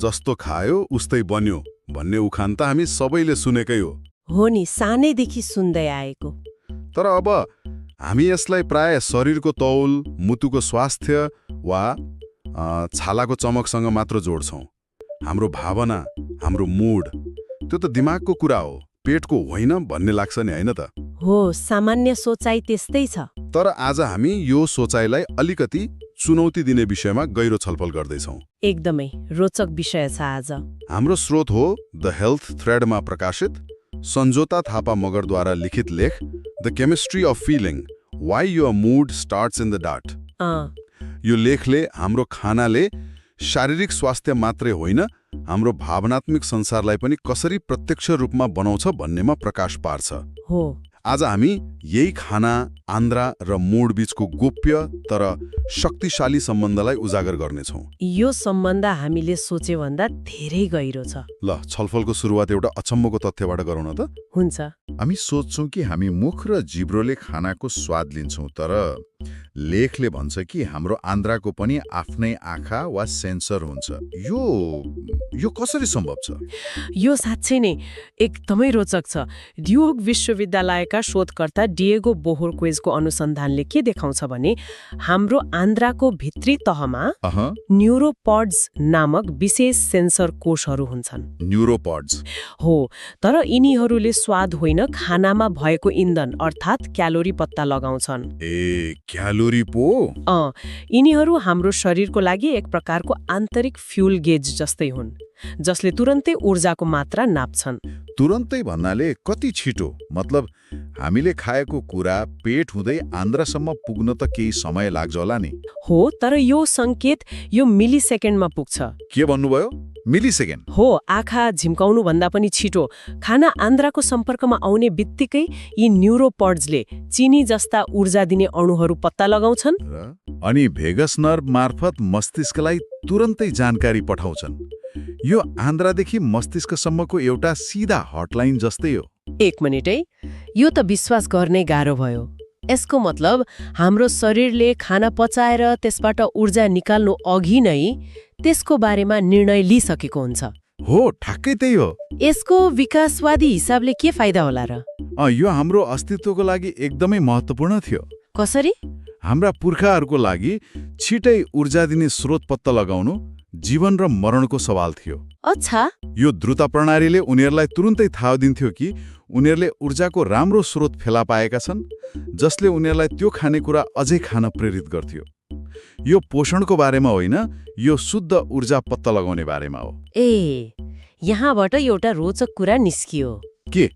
जस्तो खायो उस्तै बन्यो भन्ने उखान त हामी सबैले सुनेकै हो नि, सानैदेखि सुन्दै आएको। तर अब हामी यसलाई प्राय शरीरको तौल, मुटुको स्वास्थ्य वा छालाको चमकसँग मात्र जोड्छौँ। हाम्रो भावना, हाम्रो मुड, त्यो त दिमागको कुरा हो, पेटको होइन भन्ने लाग्छ नि, होइन त? हो, सामान्य सोचाइ त्यस्तै छ। तर आज हामी यो सोचाइलाई अलिकति चुनौती दिने विषयमा गहिरो छलफल गर्दैछौँ। एकदमै रोचक विषय छ आज। हाम्रो स्रोत हो द हेल्थ थ्रेडमा प्रकाशित सञ्जोता थापा मगरद्वारा लिखित लेख the chemistry of feeling why your mood starts in the dark. यो लेखले हाम्रो खानाले शारीरिक स्वास्थ्य मात्रै होइन, हाम्रो भावनात्मक संसारलाई पनि कसरी प्रत्यक्ष रूपमा बनाउँछ भन्नेमा प्रकाश पार्छ। हो, आज हामी यही खाना, आन्द्रा र मुड बीचको गोप्य तर शक्तिशाली सम्बन्धलाई उजागर गर्नेछौँ। यो सम्बन्ध हामीले सोचेभन्दा धेरै गहिरो छ। ल, छलफलको सुरुवात एउटा अचम्मको तथ्यबाट गरौँ न त। हुन्छ। हामी सोच्छौँ कि हामी मुख र जिब्रोले खानाको स्वाद लिन्छौँ, तर लेखले भन्छ कि हाम्रो आन्द्राको पनि आफ्नै आँखा वा सेन्सर हुन्छ। यो कसरी सम्भव छ? यो साँच्चै नै एकदमै रोचक छ। ड्युक विश्वविद्यालयका शोधकर्ता डिएगो बोहोरक्वेजको अनुसन्धानले के देखाउँछ भने हाम्रो आन्द्राको भित्री तहमा न्युरोपड्स नामक विशेष सेन्सर कोषहरू हुन्छन्। न्युरोपड्स? हो, तर यिनीहरूले स्वाद होइन, खानामा भएको इन्धन अर्थात् क्यालोरी पत्ता लगाउँछन्। क्यालोरी पो? यिनीहरू हाम्रो शरीरको लागि एक प्रकारको आन्तरिक फ्युल गेज जस्तै हुन्, जसले तुरन्तै ऊर्जाको मात्रा नाप्छन्। तुरन्तै भन्नाले कति छिटो? मतलब हामीले खाएको कुरा पेट हुँदै आन्द्रासम्म पुग्न त केही समय लाग्छ होला नि? हो, तर यो संकेत यो मिलिसेकेन्डमा पुग्छ। के भन्नुभयो? मिलिसेकेन्ड? हो, आँखा झिम्काउनु भन्दा पनि छिटो। खाना आन्द्राको सम्पर्कमा आउने बित्तिकै यी न्युरोपड्सले चिनी जस्ता ऊर्जा दिने अणुहरू पत्ता लगाउँछन् अनि भेगस नर्भ मार्फत मस्तिष्कलाई तुरन्तै जानकारी पठाउँछन्। यो आन्द्रादेखि मस्तिष्कसम्मको एउटा सिधा हटलाइन जस्तै हो। एक मिनेट है, यो त विश्वास गर्नै गाह्रो भयो। यसको मतलब हाम्रो शरीरले खाना पचाएर त्यसबाट ऊर्जा निकाल्नु अघि नै त्यसको बारेमा निर्णय लिइसकेको हुन्छ। हो, ठ्याक्कै त्यही हो। यसको विकासवादी हिसाबले के फाइदा होला र? यो हाम्रो अस्तित्वको लागि एकदमै महत्त्वपूर्ण थियो। कसरी? हाम्रा पुर्खाहरूको लागि छिटै ऊर्जा दिने स्रोत पत्ता लगाउनु जीवन र मरणको सवाल थियो। अच्छा। यो द्रुत प्रणालीले उनीहरूलाई तुरुन्तै थाहा दिन्थ्यो कि उनीहरूले ऊर्जाको राम्रो स्रोत फेला पाएका छन्, जसले उनीहरूलाई त्यो खानेकुरा अझै खान प्रेरित गर्थ्यो। यो पोषणको बारेमा होइन, यो शुद्ध ऊर्जा पत्ता लगाउने बारेमा हो। यहाँबाट एउटा रोचक कुरा निस्कियो। के?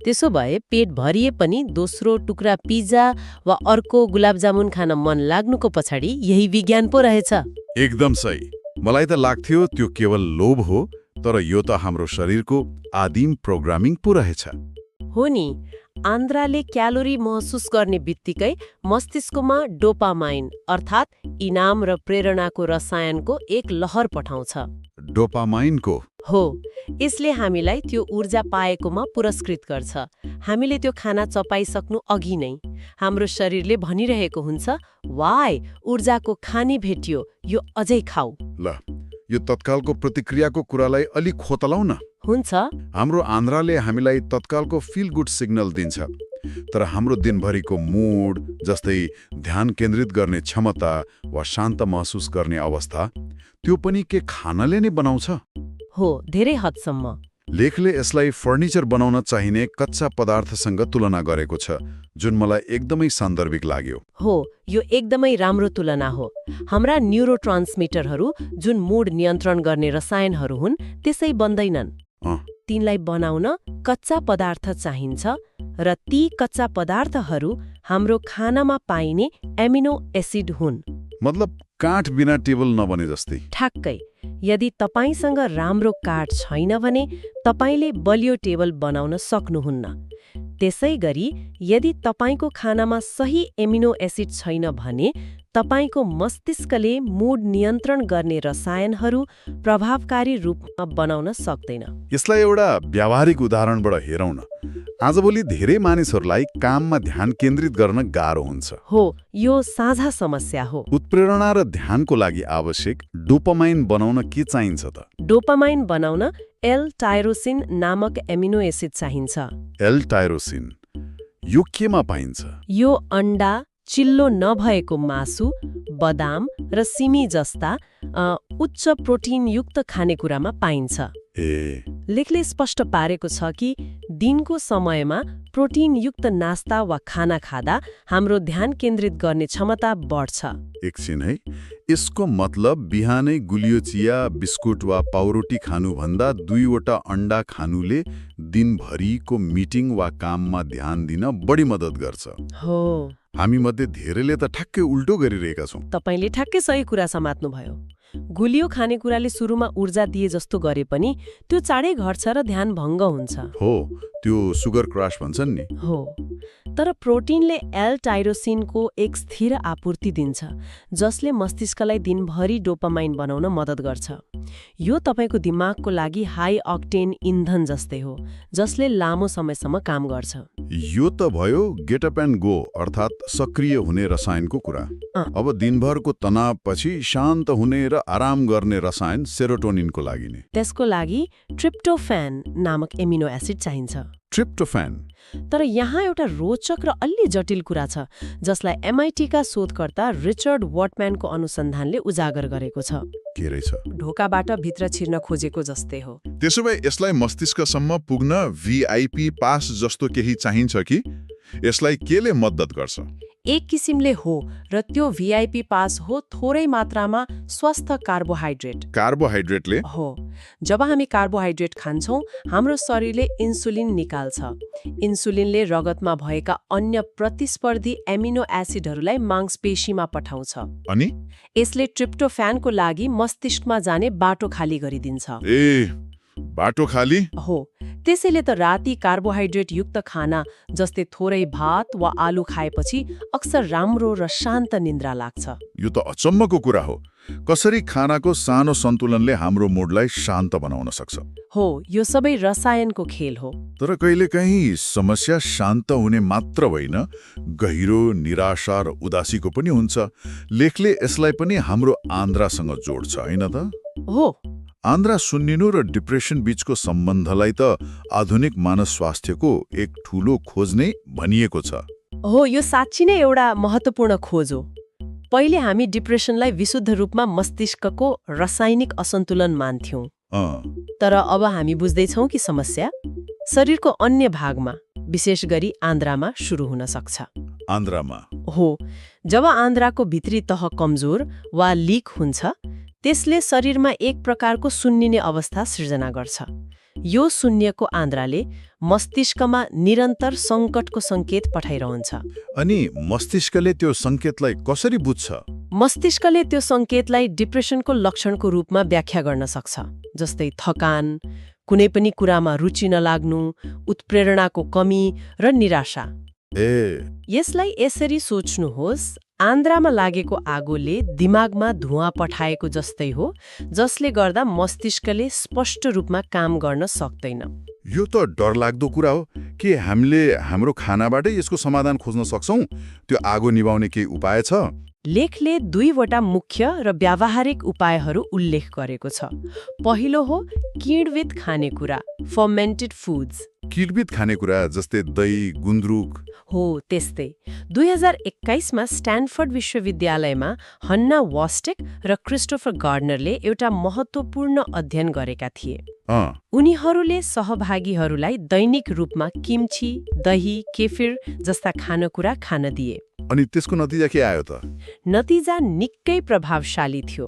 त्यसो भए पेट भरिए पनि दोस्रो टुक्रा पिज्जा वा अर्को गुलाब जामुन खान मन लाग्नुको पछाडि यही विज्ञान पो रहेछ। एकदम सही। मलाई त लाग्थ्यो त्यो केवल लोभ हो, तर यो त हाम्रो शरीरको आदिम प्रोग्रामिङ पो रहेछ। हो नि, आन्द्राले क्यालोरी महसुस गर्ने बित्तिकै मस्तिष्कमा डोपामाइन अर्थात् इनाम र प्रेरणाको रसायनको एक लहर पठाउँछ। डोपामाइनको? हो, यसले हामीलाई त्यो ऊर्जा पाएकोमा पुरस्कृत गर्छ। हामीले त्यो खाना चपाइसक्नु अघि नै हाम्रो शरीरले भनिरहेको हुन्छ, वाइ, ऊर्जाको खानी भेटियो, यो अझै खाऊ। ल, यो तत्कालको प्रतिक्रियाको कुरालाई अलि खोतलाउ न। हुन्छ। हाम्रो आन्द्राले हामीलाई तत्कालको फिल गुड सिग्नल दिन्छ, तर हाम्रो दिनभरिको मुड, जस्तै ध्यान केन्द्रित गर्ने क्षमता वा शान्त महसुस गर्ने अवस्था, त्यो पनि के खानाले नै बनाउँछ? हो, धेरै हदसम्म। लेखले यसलाई फर्निचर बनाउन चाहिने कच्चा पदार्थसँग तुलना गरेको छ, जुन मलाई एकदमै सान्दर्भिक लाग्यो। हो, यो एकदमै राम्रो तुलना हो। हाम्रा न्युरोट्रान्समिटरहरू जुन मुड नियन्त्रण गर्ने रसायनहरू हुन्, त्यसै बन्दैनन्। तिनलाई बनाउन कच्चा पदार्थ चाहिन्छ, र ती कच्चा पदार्थहरू हाम्रो खानामा पाइने एमिनो एसिड हुन्। मतलब काठ बिना टेबल नबने जस्तै? ठ्याक्कै। यदि तपाईसँग राम्रो काठ छैन भने तपाईले बलियो टेबल बनाउन सक्नुहुन्न। त्यसैगरी यदि तपाईको खानामा सही एमिनो एसिड छैन भने तपाईको मस्तिष्कले मुड नियन्त्रण गर्ने रसायनहरू प्रभावकारी रूपमा बनाउन सक्दैन। यसलाई एउटा व्यावहारिक उदाहरणबाट हेरौँ न। आजभोलि धेरै मानिसहरूलाई काममा ध्यान केन्द्रित गर्न गाह्रो हुन्छ। हो, यो साझा समस्या हो। उत्प्रेरणा र ध्यानको लागि आवश्यक डोपामाइन बनाउन के चाहिन्छ त? डोपामाइन बनाउन एल-टाइरोसिन नामक एमिनो एसिड चाहिन्छ। एल-टाइरोसिन यो केमा पाइन्छ? यो अण्डा, चिल्लो नभएको मासु, बदाम र सिमी जस्ता उच्च प्रोटिनयुक्त खानेकुरामा पाइन्छ। लेखले स्पष्ट पारेको छ कि दिनको समयमा प्रोटिनयुक्त नास्ता वा खाना खाँदा हाम्रो ध्यान केन्द्रित गर्ने क्षमता बढ्छ। एकछिन है, यसको मतलब बिहानै गुलियो चिया, बिस्कुट वा पाउरोटी खानुभन्दा 2 वटा अण्डा खानुले दिनभरिको मिटिङ वा काममा ध्यान दिन बढी मद्दत गर्छ। हो, हामी मध्ये धेरैले त ठ्याक्कै उल्टो गरिरहेका छौँ। तपाईले ठ्याक्कै सही कुरा समात्नुभयो। गुलियो खानेकुराले सुरुमा ऊर्जा दिए जस्तो गरे पनि त्यो चाँडै घट्छ र ध्यान भङ्ग हुन्छ। हो, त्यो सुगर क्रस भन्छन् नि। हो, तर प्रोटिनले एल-टाइरोसिनको एक स्थिर आपूर्ति दिन्छ जसले मस्तिष्कलाई दिनभरि डोपामाइन बनाउन मद्दत गर्छ। यो तपाईको दिमागको लागि हाई अक्टेन इन्धन जस्तै हो जसले लामो समयसम्म काम गर्छ। यो त भयो गेट अप एन्ड गो अर्थात् सक्रिय हुने रसायनको कुरा। अब दिनभरको तनावपछि शान्त हुने र आराम गर्ने रसायन सेरोटोनिनको लागि नै। त्यसको लागि ट्रिप्टोफान नामक एमिनो एसिड चाहिन्छ। ट्रिप्टोफान। तर यहाँ एउटा रोचक र अलि जटिल कुरा छ जसलाई MIT-का शोधकर्ता रिचर्ड वर्टम्यानको अनुसन्धानले उजागर गरेको छ। के रहेछ? ढोकाबाट भित्र छिर्न खोजेको जस्तै हो। त्यसो भए यसलाई मस्तिष्कसम्म पुग्न VIP पास जस्तो केही चाहिन्छ कि? यसलाई केले मद्दत गर्छ? एक किसिमले हो, र त्यो VIP पास हो थोरै मात्रामा स्वस्थ कार्बोहाइड्रेट। कार्बोहाइड्रेटले? हो, जब हामी कार्बोहाइड्रेट खान्छौँ हाम्रो शरीरले इन्सुलिन निकाल्छ। इन्सुलिनले रगतमा भएका अन्य प्रतिस्पर्धी एमिनो एसिडहरूलाई मांसपेशीमा पठाउँछ। अनि यसले ट्रिप्टोफानको लागि मस्तिष्कमा जाने बाटो खाली गरिदिन्छ। बाटो खाली? हो, त्यसैले त राति कार्बोहाइड्रेट युक्त खाना जस्तै थोरै भात वा आलु खाएपछि अक्सर राम्रो र शान्त निन्द्रा लाग्छ। यो त अचम्मको कुरा हो। कसरी खानाको सानो सन्तुलनले हाम्रो मुडलाई शान्त बनाउन सक्छ? हो, यो सबै रसायनको खेल हो। तर कहिलेकाहीँ समस्या शान्त हुने मात्र होइन, गहिरो निराशा र उदासीको पनि हुन्छ। लेखले यसलाई पनि हाम्रो आन्द्रासँग जोड्छ, होइन त? हो, आन्द्रा सुन्निनु र डिप्रेसन बीचको सम्बन्धलाई त आधुनिक मानव स्वास्थ्यको एक ठूलो खोज नै भनिएको छ। हो, यो साँच्चै नै एउटा महत्त्वपूर्ण खोज हो। पहिले हामी डिप्रेसनलाई विशुद्ध रूपमा मस्तिष्कको रासायनिक असन्तुलन मान्थ्यौँ। तर अब हामी बुझ्दैछौँ कि समस्या शरीरको अन्य भागमा, विशेष गरी आन्द्रामा सुरु हुन सक्छ। आन्द्रामा? हो, जब आन्द्राको भित्री तह कमजोर वा लिक हुन्छ त्यसले शरीरमा एक प्रकारको सुन्निने अवस्था सृजना गर्छ। यो शून्यको आन्द्राले मस्तिष्कमा निरन्तर सङ्कटको सङ्केत पठाइरहन्छ। अनि मस्तिष्कले त्यो सङ्केतलाई कसरी बुझ्छ? मस्तिष्कले त्यो सङ्केतलाई डिप्रेसनको लक्षणको रूपमा व्याख्या गर्न सक्छ, जस्तै थकान, कुनै पनि कुरामा रुचि नलाग्नु, उत्प्रेरणाको कमी र निराशा। यसलाई यसरी सोच्नुहोस्, आन्द्रामा लागेको आगोले दिमागमा धुवाँ पठाएको जस्तै हो, जसले गर्दा मस्तिष्कले स्पष्ट रूपमा काम गर्न सक्दैन। यो त डरलाग्दो कुरा हो। के हामीले हाम्रो खानाबाटै यसको समाधान खोज्न सक्छौँ? त्यो आगो निभाउने केही उपाय छ? लेखले 2वटा मुख्य र व्यावहारिक उपायहरू उल्लेख गरेको छ। पहिलो हो किण्वित खानेकुरा, फर्मेन्टेड फुड्स। किण्वित खानेकुरा जस्तै दही, गुन्द्रुक? हो, त्यस्तै। 2021मा स्ट्यानफोर्ड विश्वविद्यालयमा हन्ना वास्टेक र क्रिस्टोफर गार्डनरले एउटा महत्त्वपूर्ण अध्ययन गरेका थिए। उनीहरूले सहभागीहरूलाई दैनिक रूपमा किम्ची, दही, केफिर जस्ता खानेकुरा खान दिए। अनि त्यसको नतिजा के आयो त? नतिजा निकै प्रभावशाली थियो।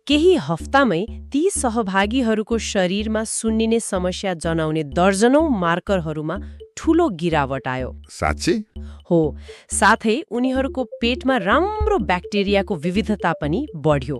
केही हफ्तामै ती सहभागीहरूको शरीरमा सुन्निने समस्या जनाउने दर्जनौं मार्करहरूमा ठूलो गिरावट आयो। साँच्चै? हो, साथै उनीहरूको पेटमा राम्रो ब्याक्टेरियाको विविधता पनि बढ्यो।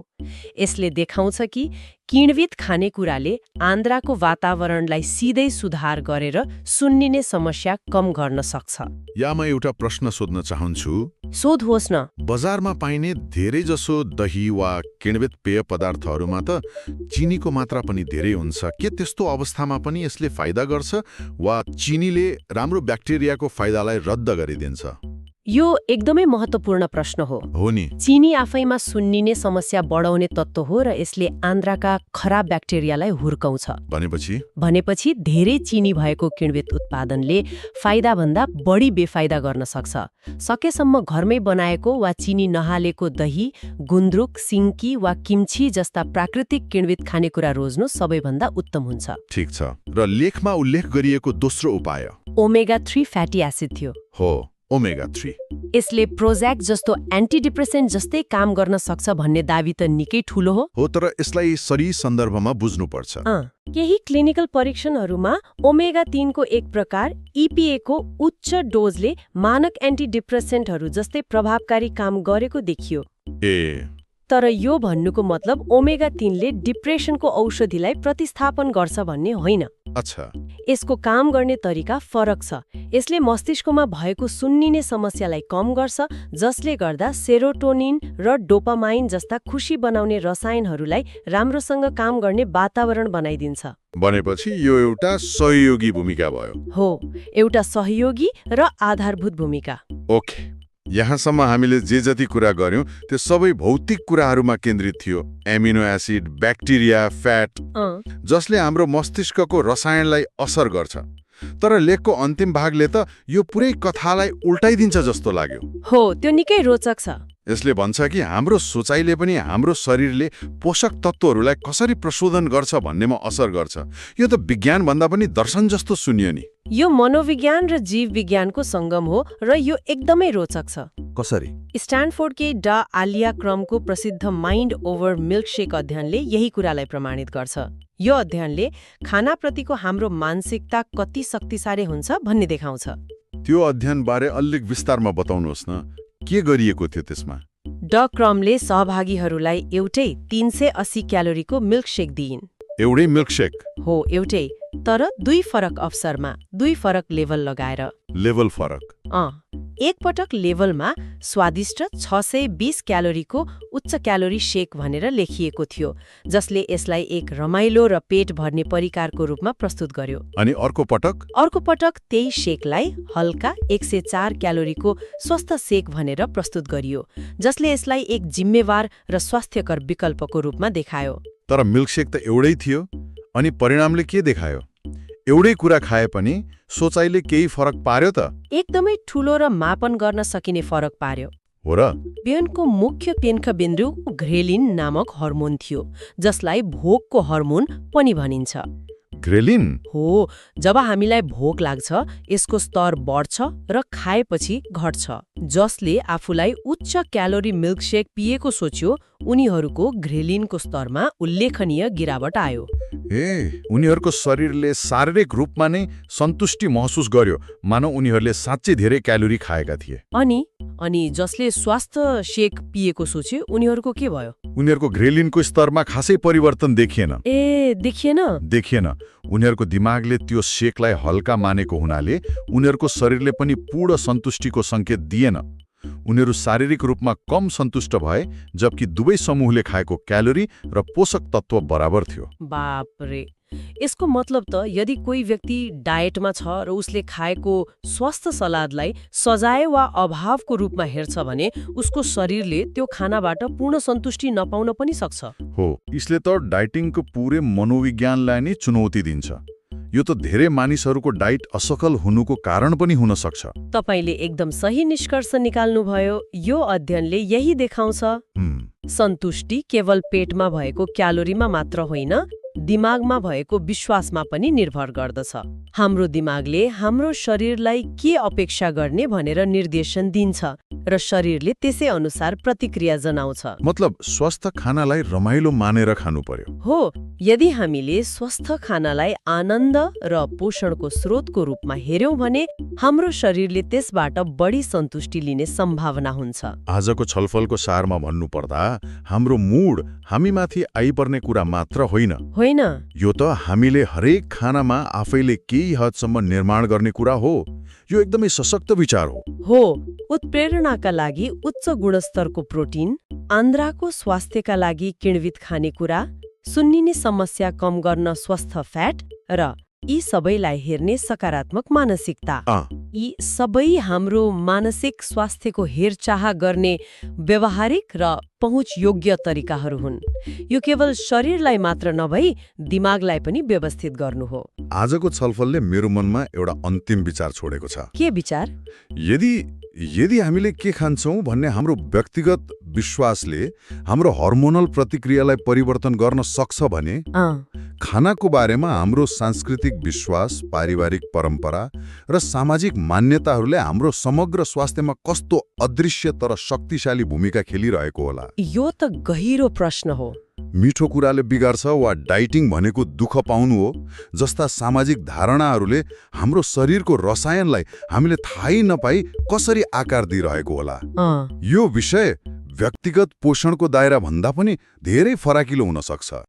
यसले देखाउँछ कि किण्वित खानेकुराले आन्द्राको वातावरणलाई सिधै सुधार गरेर सुन्निने समस्या कम गर्न सक्छ। या म एउटा प्रश्न सोध्न चाहन्छु। सोध्नुहोस् न। बजारमा पाइने धेरैजसो दही वा किण्वित पेय पदार्थहरूमा त चिनीको मात्रा पनि धेरै हुन्छ। के त्यस्तो अवस्थामा पनि यसले फाइदा गर्छ वा चिनीले राम्रो ब्याक्टेरियाको फाइदालाई रद्द गरिदिन्छ? यो एकदमै महत्त्वपूर्ण प्रश्न हो। हो नि। चिनी आफैमा सुन्निने समस्या बढाउने तत्त्व हो र यसले आन्द्राका खराब ब्याक्टेरियालाई हुर्काउँछ। भनेपछि धेरै चिनी भएको किण्वित उत्पादनले फाइदाभन्दा बढी बेफाइदा गर्न सक्छ। सकेसम्म घरमै बनाएको वा चिनी नहालेको दही, गुन्द्रुक, सिन्की वा किम्ची जस्ता प्राकृतिक किण्वित खानेकुरा रोज्नु सबैभन्दा उत्तम हुन्छ। ठिक छ। र लेखमा उल्लेख गरिएको दोस्रो उपाय ओमेगा 3 फ्याटी एसिड थियो। हो, ओमेगा 3। यसले प्रोजेक्ट जस्तो एन्टिडिप्रेसेन्ट जस्तै काम गर्न सक्छ भन्ने दावी त निकै ठूलो हो। हो, तर यसलाई सही सन्दर्भमा बुझ्नुपर्छ। केही क्लिनिकल परीक्षणहरूमा ओमेगा 3 को एक प्रकार EPA को उच्च डोजले मानक एन्टिडिप्रेसेन्टहरू जस्तै प्रभावकारी काम गरेको देखियो। तर यो भन्नुको मतलब ओमेगा 3 ले डिप्रेसनको औषधिलाई प्रतिस्थापन गर्छ भन्ने होइन। अच्छा। यसको काम गर्ने तरिका फरक छ। यसले मस्तिष्कमा भएको सुन्निने समस्यालाई कम गर्छ, जसले गर्दा सेरोटोनिन र डोपामाइन जस्ता खुसी बनाउने रसायनहरूलाई राम्रोसँग काम गर्ने वातावरण बनाइदिन्छ। भनेपछि यो एउटा सहयोगी भूमिका भयो। हो, एउटा सहयोगी र आधारभूत भूमिका। ओके, यहाँसम्म हामीले जे जति कुरा गर्यौं त्यो सबै भौतिक कुराहरूमा केन्द्रित थियो। एमिनो एसिड, ब्याक्टेरिया, फ्याट, जसले हाम्रो मस्तिष्कको रसायनलाई असर गर्छ। तर लेखको अन्तिम भागले त यो पुरै कथालाई उल्टाइदिन्छ जस्तो लाग्यो। हो, त्यो निकै रोचक छ। यसले भन्छ कि हाम्रो सोचाइले पनि हाम्रो शरीरले पोषक तत्त्वहरूलाई कसरी प्रशोधन गर्छ भन्नेमा असर गर्छ। यो त विज्ञान भन्दा पनि दर्शन जस्तो सुनियो नि। यो मनोविज्ञान र जीव विज्ञानको सङ्गम हो र यो एकदमै रोचक छ। कसरी? स्ट्यानफोर्डकै डा आलिया क्रमको प्रसिद्ध माइन्ड ओभर मिल्कसेक अध्ययनले यही कुरालाई प्रमाणित गर्छ। यो अध्ययनले खानाप्रतिको हाम्रो मानसिकता कति शक्तिशाली हुन्छ भन्ने देखाउँछ। त्यो अध्ययनबारे अलिक विस्तारमा बताउनुहोस् न। के गरिएको थियो त्यसमा? डा क्रमले सहभागीहरूलाई एउटै 380 क्यालोरीको मिल्कसेक दिइन्। एउटै मिल्कसेक? हो, एउटै, तर दुई फरक अवसरमा, दुई फरक लेभल लगाएर। लेभल फरक? एक पटक लेभलमा स्वादिष्ट 620 क्यालोरीको उच्च क्यालोरी शेक भनेर लेखिएको थियो, जसले यसलाई एक रमाइलो र पेट भर्ने परिकारको रूपमा प्रस्तुत गर्यो। अनि अर्को पटक? अर्को पटक त्यही शेकलाई हल्का 104 क्यालोरीको स्वस्थ शेक भनेर प्रस्तुत गरियो, जसले यसलाई एक जिम्मेवार र स्वास्थ्यकर विकल्पको रूपमा देखायो। तर मिल्कसेक त एउटै थियो, अनि परिणामले के देखायो? एउटै कुरा खाए पनि सोचाइले केही फरक पार्यो त? एकदमै ठूलो र मापन गर्न सकिने फरक पार्यो। हो र? पेनको मुख्य केन्द्रबिन्दु ग्रेलिन नामक हर्मोन थियो, जसलाई भोकको हर्मोन पनि भनिन्छ। ग्रेलिन? हो, जब हामीलाई भोक लाग्छ यसको स्तर बढ्छ र खाएपछि घट्छ। जसले आफूलाई उच्च क्यालोरी मिल्कसेक पिएको सोच्यो उनीहरूको ग्रेलिनको स्तरमा उल्लेखनीय गिरावट आयो। उनीहरूको शरीरले शारीरिक रूपमा नै सन्तुष्टि महसुस गर्यो, मानौ उनीहरूले साँच्चै धेरै क्यालोरी खाएका थिए। अनि जसले स्वास्थ्य शेक पिएको सोचे उनीहरूको के भयो? उनीहरूको ग्रेलिनको स्तरमा खासै परिवर्तन देखिएन। देखिएन। उनीहरूको दिमागले त्यो शेकलाई हल्का मानेको हुनाले उनीहरूको शरीरले पनि पूर्ण सन्तुष्टिको सङ्केत दिएन। उनीहरू शारीरिक रूपमा कम सन्तुष्ट भए, जबकि दुवै समूहले खाएको क्यालोरी र पोषक तत्त्व बराबर थियो। बापरे, यसको मतलब त यदि कोही व्यक्ति डायटमा छ र उसले खाएको स्वस्थ सलादलाई सजाय वा अभावको रूपमा हेर्छ भने उसको शरीरले त्यो खानाबाट पूर्ण सन्तुष्टि नपाउन पनि सक्छ। हो, यसले त डाइटिङको पूरै मनोविज्ञानलाई नै चुनौती दिन्छ। यो त धेरै मानिसहरूको डाइट असफल हुनुको कारण पनि हुन सक्छ। तपाईले एकदम सही निष्कर्ष निकाल्नुभयो। यो अध्ययनले यही देखाउँछ। सन्तुष्टि केवल पेटमा भएको क्यालोरीमा मात्र होइन, दिमागमा भएको विश्वासमा पनि निर्भर गर्दछ हाम्रो दिमागले हाम्रो शरीरलाई के अपेक्षा गर्ने भनेर निर्देशन दिन्छ र शरीरले त्यसै अनुसार प्रतिक्रिया जनाउँछ मतलब स्वस्थ खानालाई रमाइलो मानेर खानु पर्यो हो यदि हामीले स्वस्थ खानालाई आनन्द र पोषणको स्रोतको रूपमा हेर्यौं भने हाम्रो शरीरले त्यसबाट बढी सन्तुष्टि लिने सम्भावना हुन्छ आजको छलफलको सारमा भन्नुपर्दा हाम्रो मूड हामीमाथि आइपर्ने कुरा मात्र होइन यो त हामीले हरेक खानामा आफैले केही हदसम्म निर्माण गर्ने कुरा हो यो एकदमै सशक्त विचार हो उत्प्रेरणाका लागि उच्च गुणस्तरको प्रोटिन आन्द्राको स्वास्थ्यका लागि किण्वित खानेकुरा सुन्निने समस्या कम गर्न स्वस्थ फ्याट र यी सबैलाई हेर्ने सकारात्मक मानसिकता यी सबै हाम्रो मानसिक स्वास्थ्यको हेरचाह गर्ने व्यवहारिक र पहुँच योग्य तरिकाहरू हुन् यो केवल शरीरलाई मात्र नभई दिमागलाई पनि व्यवस्थित गर्नु हो आजको छलफलले मेरो मनमा एउटा अन्तिम विचार छोडेको छ के विचार यदि हामीले के खान्छौं भन्ने हाम्रो व्यक्तिगत विश्वासले हाम्रो हर्मोनल प्रतिक्रियालाई परिवर्तन गर्न सक्छ भने खानाको बारेमा हाम्रो सांस्कृतिक विश्वास पारिवारिक परम्परा र सामाजिक मान्यताहरूले हाम्रो समग्र स्वास्थ्यमा कस्तो अदृश्य तर शक्तिशाली भूमिका खेलिरहेको होला यो त गहिरो प्रश्न हो मिठो कुराले बिगार्छ वा डाइटिङ भनेको दुःख पाउनु हो जस्ता सामाजिक धारणाहरूले हाम्रो शरीरको रसायनलाई हामीले थाहै नपाई कसरी आकार दिइरहेको होला यो विषय व्यक्तिगत पोषणको दायरा भन्दा पनि धेरै फराकिलो हुन सक्छ